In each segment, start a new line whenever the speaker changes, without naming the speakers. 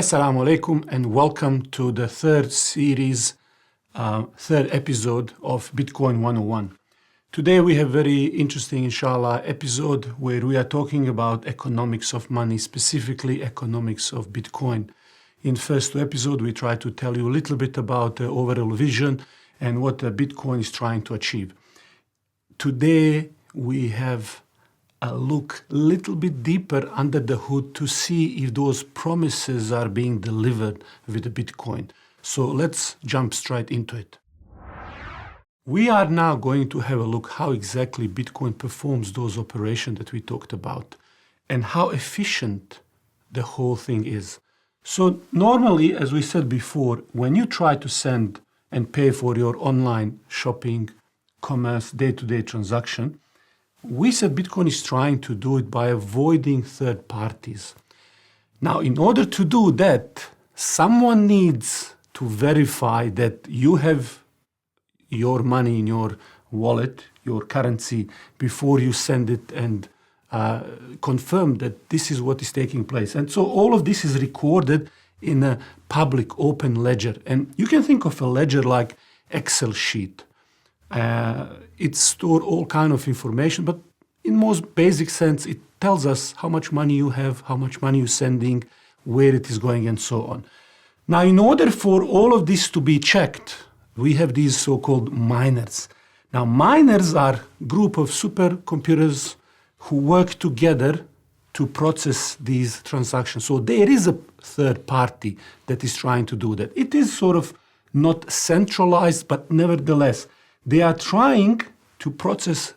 Assalamu alaikum and welcome to the third episode of Bitcoin 101. Today we have very interesting, inshallah, episode where we are talking about economics of money, specifically economics of Bitcoin. In first two episodes, we try to tell you a little bit about the overall vision and what Bitcoin is trying to achieve. Today we have a look a little bit deeper under the hood to see if those promises are being delivered with the Bitcoin. So let's jump straight into it. We are now going to have a look how exactly Bitcoin performs those operations that we talked about and how efficient the whole thing is. So normally, as we said before, when you try to send and pay for your online shopping, commerce, day-to-day transaction, we said Bitcoin is trying to do it by avoiding third parties. Now, in order to do that, someone needs to verify that you have your money in your wallet, your currency, before you send it and confirm that this is what is taking place. And so all of this is recorded in a public open ledger. And you can think of a ledger like Excel sheet. It stores all kind of information, but in most basic sense, it tells us how much money you have, how much money you're sending, where it is going, and so on. Now, in order for all of this to be checked, we have these so-called miners. Now, miners are a group of supercomputers who work together to process these transactions. So there is a third party that is trying to do that. It is sort of not centralized, but nevertheless, they are trying to process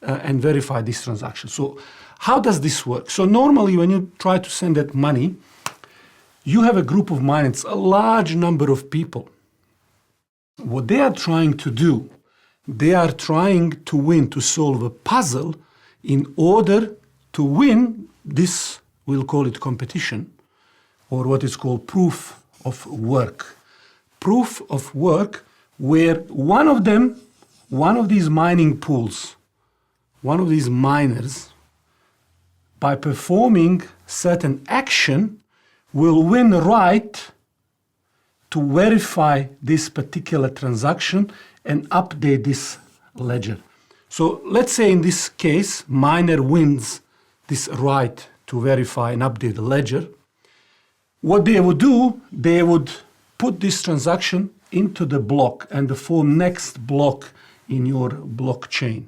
and verify these transactions. So how does this work? So normally when you try to send that money, you have a group of miners, a large number of people. What they are trying to do, they are trying to win, to solve a puzzle in order to win this, we'll call it competition, or what is called proof of work. Proof of work where one of these mining pools, one of these miners, by performing certain action, will win the right to verify this particular transaction and update this ledger. So let's say in this case, miner wins this right to verify and update the ledger. What they would do, they would put this transaction into the block and the full next block in your blockchain.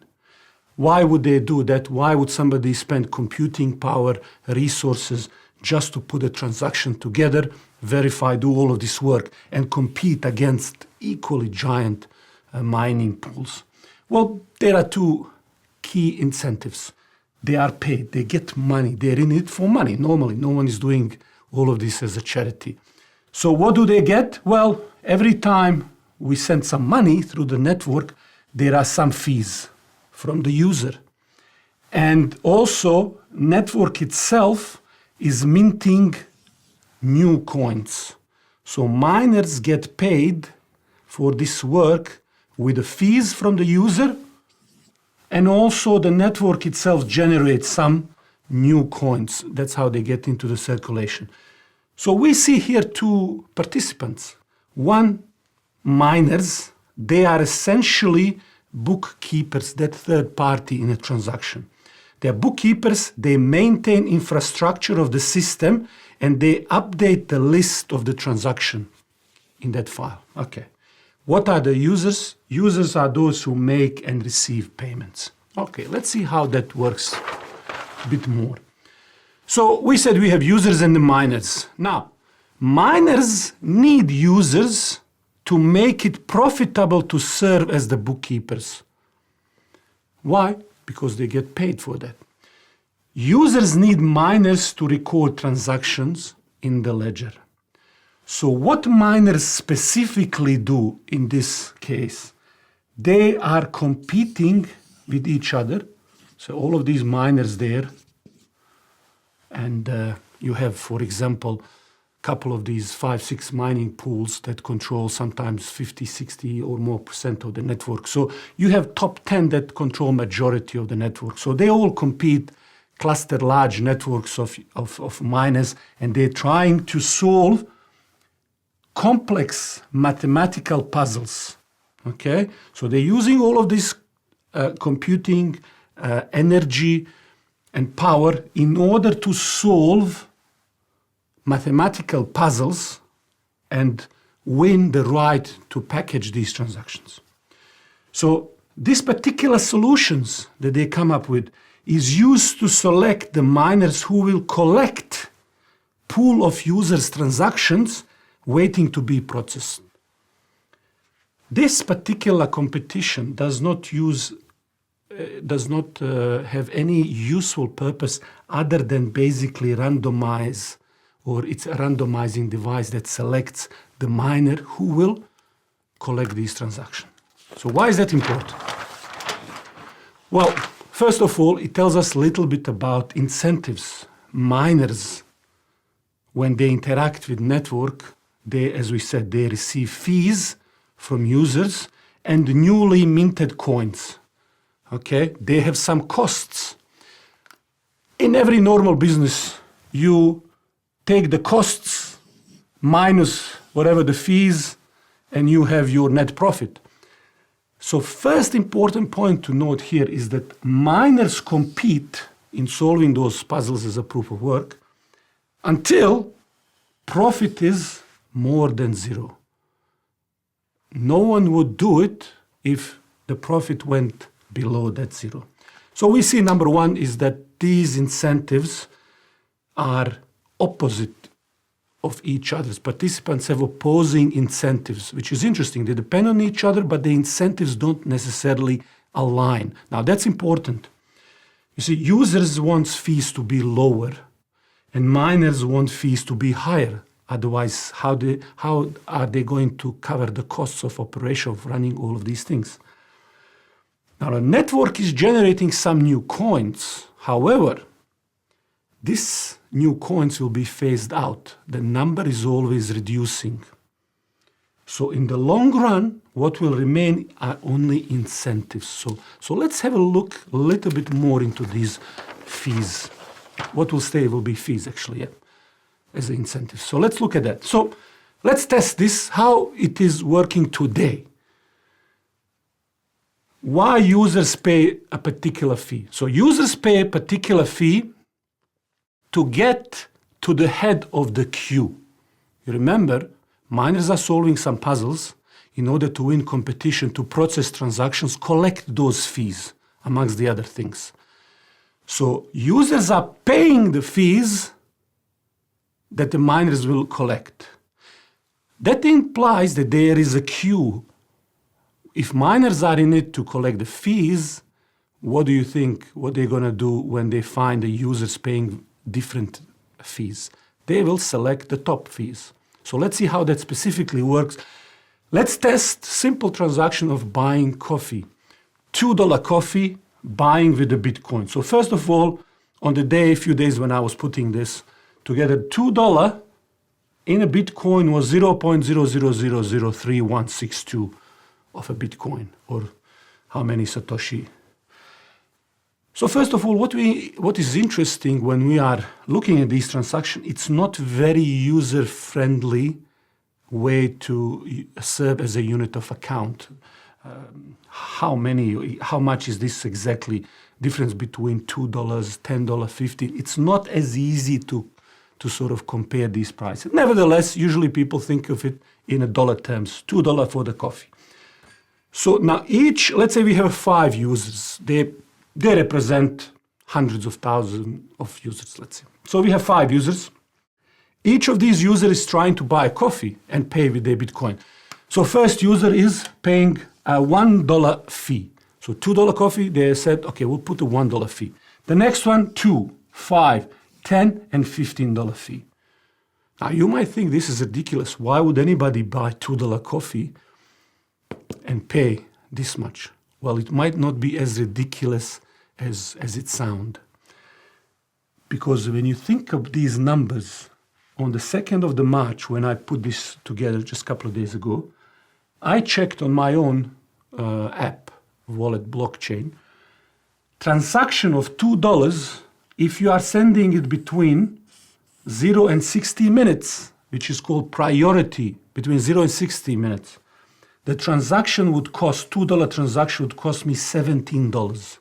Why would they do that? Why would somebody spend computing power, resources, just to put a transaction together, verify, do all of this work, and compete against equally giant mining pools? Well, there are two key incentives. They are paid, they get money, they're in it for money. Normally, no one is doing all of this as a charity. So what do they get? Well, every time we send some money through the network, there are some fees from the user. And also, network itself is minting new coins. So miners get paid for this work with the fees from the user, and also the network itself generates some new coins. That's how they get into the circulation. So we see here two participants. One, miners, they are essentially bookkeepers, that third party in a transaction. They are bookkeepers, they maintain infrastructure of the system, and they update the list of the transaction in that file. Okay. What are the users? Users are those who make and receive payments. Okay, let's see how that works a bit more. So we said we have users and the miners. Now, miners need users to make it profitable to serve as the bookkeepers. Why? Because they get paid for that. Users need miners to record transactions in the ledger. So what miners specifically do in this case? They are competing with each other. So all of these miners there, and you have, for example, couple of these 5-6 mining pools that control sometimes 50, 60 or more % of the network. So you have top 10 that control majority of the network. So they all compete cluster large networks of miners, and they're trying to solve complex mathematical puzzles. Okay, so they're using all of this computing energy and power in order to solve mathematical puzzles and win the right to package these transactions. So these particular solutions that they come up with is used to select the miners who will collect pool of users' transactions waiting to be processed. This particular competition does not have any useful purpose other than basically randomize, or it's a randomizing device that selects the miner who will collect these transactions. So why is that important? Well, first of all, it tells us a little bit about incentives. Miners, when they interact with network, they, as we said, they receive fees from users and newly minted coins. Okay, they have some costs. In every normal business, you take the costs minus whatever the fees, and you have your net profit. So first important point to note here is that miners compete in solving those puzzles as a proof of work until profit is more than zero. No one would do it if the profit went below that zero. So we see number one is that these incentives are opposite of each other's. Participants have opposing incentives, which is interesting. They depend on each other, but the incentives don't necessarily align. Now that's important. You see, users want fees to be lower and miners want fees to be higher. Otherwise, how are they going to cover the costs of operation of running all of these things? Now, a network is generating some new coins. However, these new coins will be phased out. The number is always reducing. So in the long run, what will remain are only incentives. So let's have a look a little bit more into these fees. What will stay will be fees, actually, yeah, as an incentive. So let's look at that. So let's test this, how it is working today. Why users pay a particular fee? So users pay a particular fee to get to the head of the queue. You remember, miners are solving some puzzles in order to win competition, to process transactions, collect those fees, amongst the other things. So users are paying the fees that the miners will collect. That implies that there is a queue. If miners are in it to collect the fees, what do you think what they're going to do when they find the users paying different fees? They will select the top fees. So let's see how that specifically works. Let's test simple transaction of buying coffee. $2 coffee, buying with the Bitcoin. So first of all, on the day, a few days when I was putting this together, $2 in a Bitcoin was 0.00003162 of a Bitcoin, or how many Satoshi. So first of all, what is interesting when we are looking at these transactions, it's not very user-friendly way to serve as a unit of account. How much is this exactly? Difference between $2, $10, $15. It's not as easy to sort of compare these prices. Nevertheless, usually people think of it in a dollar terms, $2 for the coffee. So now let's say we have 5 users. They represent hundreds of thousands of users, let's say. So we have 5 users. Each of these users is trying to buy coffee and pay with their Bitcoin. So first user is paying a $1 fee. So $2 coffee, they said, okay, we'll put a $1 fee. The next one, $2, $5, $10, and $15 fee. Now you might think this is ridiculous. Why would anybody buy $2 coffee and pay this much? Well, it might not be as ridiculous as it sounds. Because when you think of these numbers, on the 2nd of the March, when I put this together just a couple of days ago, I checked on my own app, wallet blockchain, transaction of $2 if you are sending it between 0 and 60 minutes, which is called priority, between 0 and 60 minutes, the transaction would cost, $2 transaction would cost me $17.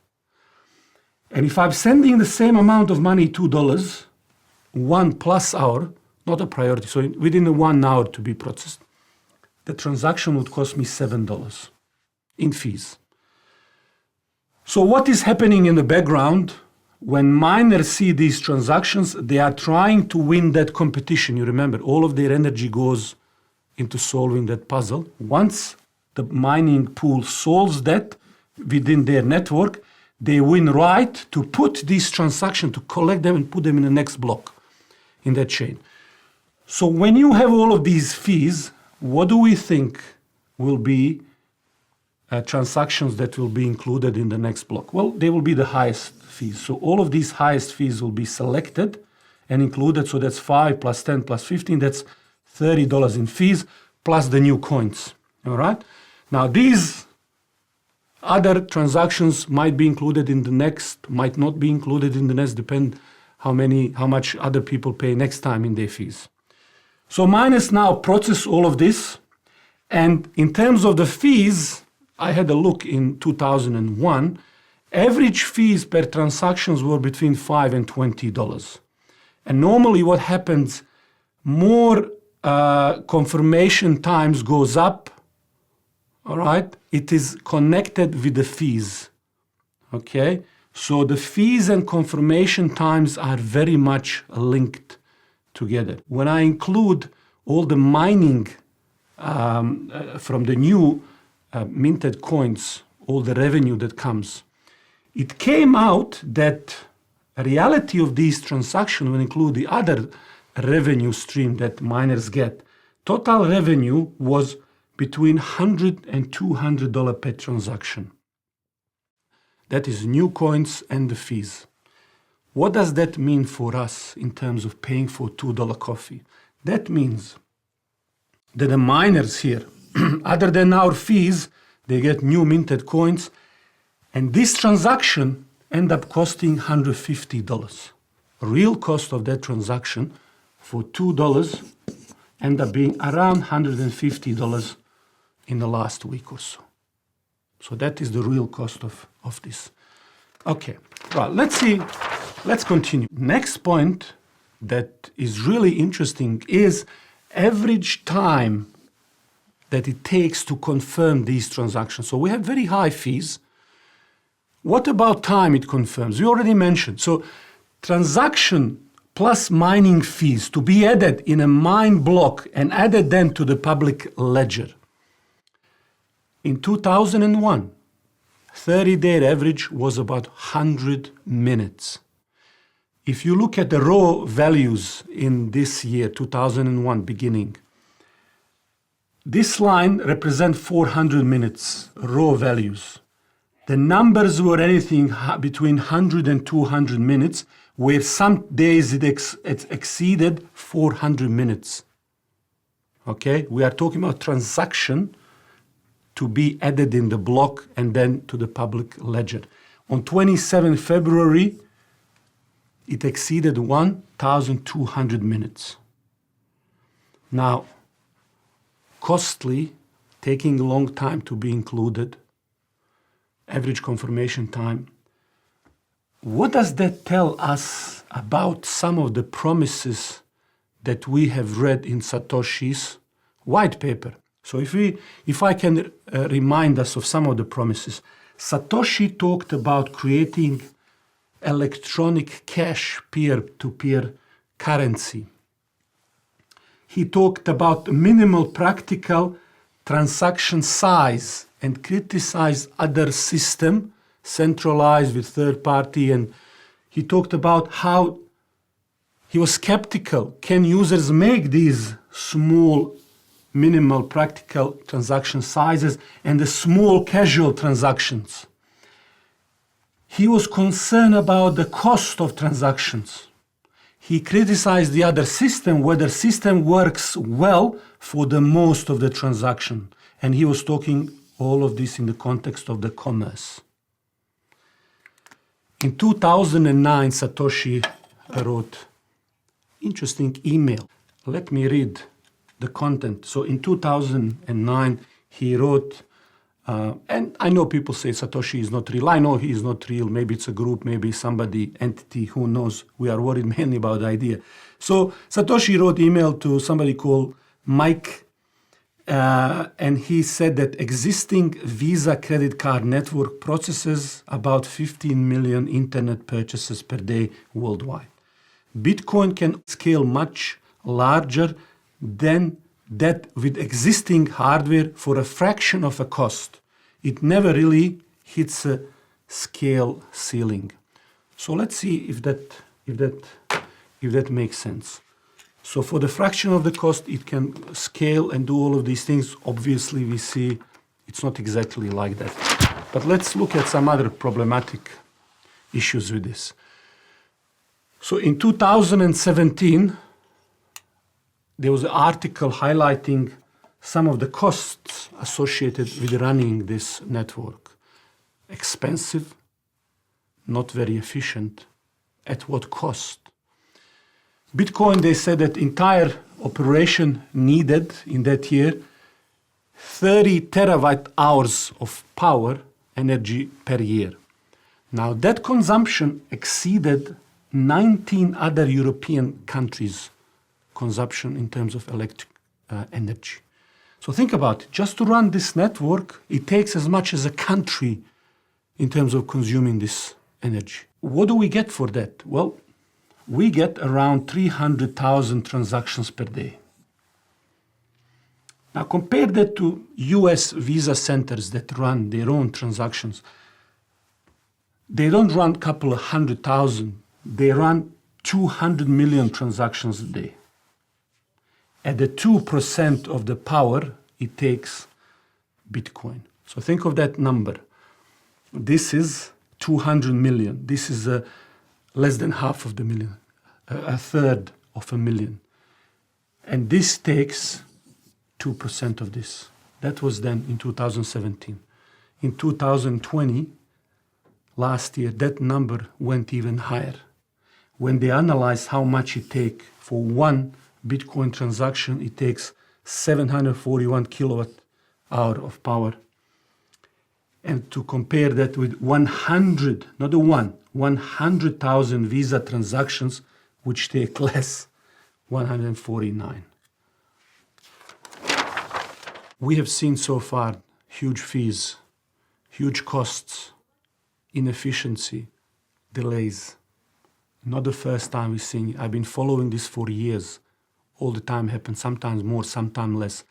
And if I'm sending the same amount of money, $2, 1+ hour, not a priority, so within the 1 hour to be processed, the transaction would cost me $7 in fees. So what is happening in the background? When miners see these transactions, they are trying to win that competition. You remember, all of their energy goes into solving that puzzle. Once the mining pool solves that within their network, they win right to put these transactions, to collect them and put them in the next block in that chain. So when you have all of these fees, what do we think will be transactions that will be included in the next block? Well, they will be the highest fees. So all of these highest fees will be selected and included. So that's 5 plus 10 plus 15, that's $30 in fees plus the new coins. All right. Now these other transactions might be included in the next, might not be included in the next, depend how much other people pay next time in their fees. So miners now process all of this. And in terms of the fees, I had a look in 2001, average fees per transactions were between $5 and $20. And normally what happens, more confirmation times goes up, all right? It is connected with the fees, okay? So the fees and confirmation times are very much linked together. When I include all the mining from the new minted coins, all the revenue that comes, it came out that a reality of these transactions will include the other revenue stream that miners get. Total revenue was between $100 and $200 per transaction. That is new coins and the fees. What does that mean for us in terms of paying for $2 coffee? That means that the miners here, other than our fees, they get new minted coins, and this transaction end up costing $150. Real cost of that transaction for $2 end up being around $150 in the last week or so. So that is the real cost of this. Okay, right, let's continue. Next point that is really interesting is average time that it takes to confirm these transactions. So we have very high fees. What about time it confirms? We already mentioned. So transaction plus mining fees to be added in a mine block and added then to the public ledger. In 2001, 30-day average was about 100 minutes. If you look at the raw values in this year, 2001 beginning, this line represents 400 minutes, raw values. The numbers were anything between 100 and 200 minutes, where some days it exceeded 400 minutes. Okay, we are talking about transaction to be added in the block and then to the public ledger. On 27 February, it exceeded 1,200 minutes. Now, costly, taking a long time to be included, average confirmation time. What does that tell us about some of the promises that we have read in Satoshi's white paper? So if I can remind us of some of the promises, Satoshi talked about creating electronic cash peer-to-peer currency. He talked about minimal practical transaction size and criticized other system centralized with third party. And he talked about how he was skeptical. Can users make these small minimal practical transaction sizes and the small casual transactions? He was concerned about the cost of transactions. He criticized the other system, whether system works well for the most of the transaction. And he was talking all of this in the context of the commerce. In 2009, Satoshi wrote interesting email. Let me read the content. So in 2009, he wrote, and I know people say Satoshi is not real. I know he is not real. Maybe it's a group, maybe somebody, entity, who knows. We are worried mainly about the idea. So Satoshi wrote email to somebody called Mike, and he said that existing Visa credit card network processes about 15 million internet purchases per day worldwide. Bitcoin can scale much larger than that with existing hardware for a fraction of a cost. It never really hits a scale ceiling. So let's see if that makes sense. So for the fraction of the cost, it can scale and do all of these things. Obviously, we see it's not exactly like that. But let's look at some other problematic issues with this. So in 2017, there was an article highlighting some of the costs associated with running this network. Expensive, not very efficient. At what cost? Bitcoin, they said that entire operation needed in that year 30 terawatt hours of power energy per year. Now that consumption exceeded 19 other European countries' consumption in terms of electric energy. So think about it. Just to run this network, it takes as much as a country in terms of consuming this energy. What do we get for that? Well, we get around 300,000 transactions per day. Now compare that to US Visa centers that run their own transactions. They don't run a couple of 100,000. They run 200 million transactions a day. At the 2% of the power it takes Bitcoin. So think of that number. This is 200 million. This is less than half of the million, a third of a million. And this takes 2% of this. That was then in 2017. In 2020, last year, that number went even higher. When they analyzed how much it takes for one Bitcoin transaction, it takes 741 kilowatt hour of power. And to compare that with 100, not a one, 100,000 Visa transactions, which take less, 149. We have seen so far huge fees, huge costs, inefficiency, delays. Not the first time we've seen it. I've been following this for years. All the time happens, sometimes more, sometimes less.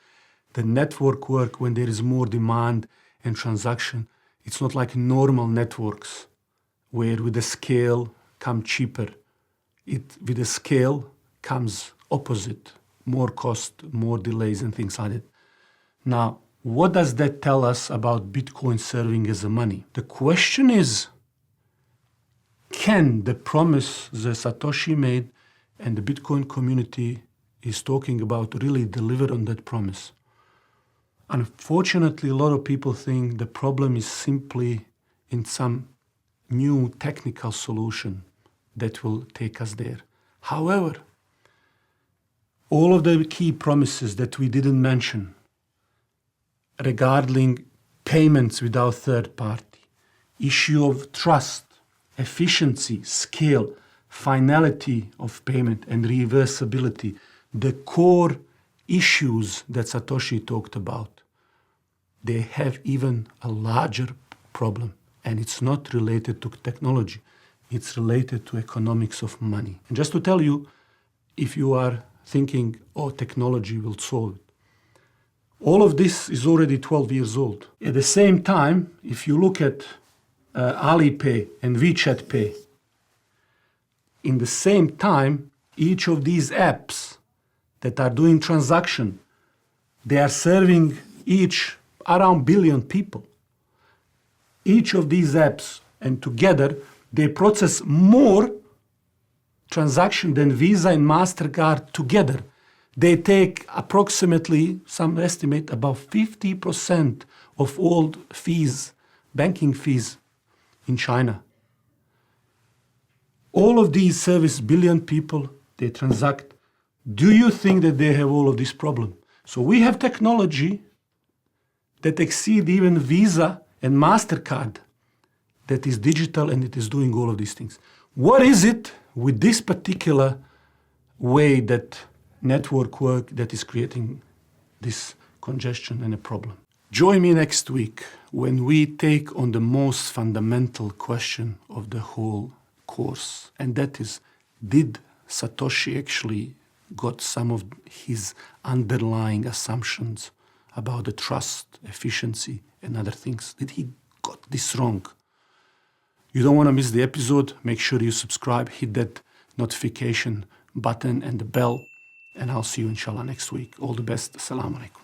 The network work when there is more demand and transaction, it's not like normal networks where with the scale come cheaper. With the scale comes opposite, more cost, more delays and things like that. Now, what does that tell us about Bitcoin serving as a money? The question is, can the promise that Satoshi made and the Bitcoin community is talking about really deliver on that promise? Unfortunately, a lot of people think the problem is simply in some new technical solution that will take us there. However, all of the key promises that we didn't mention regarding payments without third party, issue of trust, efficiency, scale, finality of payment, and reversibility, the core issues that Satoshi talked about, they have even a larger problem. And it's not related to technology. It's related to economics of money. And just to tell you, if you are thinking, oh, technology will solve it, all of this is already 12 years old. At the same time, if you look at Alipay and WeChat Pay, in the same time, each of these apps that are doing transaction, they are serving each around billion people. Each of these apps, and together, they process more transaction than Visa and MasterCard together. They take approximately, some estimate, about 50% of all fees, banking fees in China. All of these service billion people, they transact. Do you think that they have all of this problem? So we have technology that exceed even Visa and MasterCard that is digital and it is doing all of these things. What is it with this particular way that network work that is creating this congestion and a problem? Join me next week when we take on the most fundamental question of the whole course, and that is, did Satoshi actually got some of his underlying assumptions about the trust, efficiency, and other things? Did he got this wrong? You don't want to miss the episode. Make sure you subscribe, hit that notification button and the bell, and I'll see you inshallah next week. All the best. Assalamu alaikum.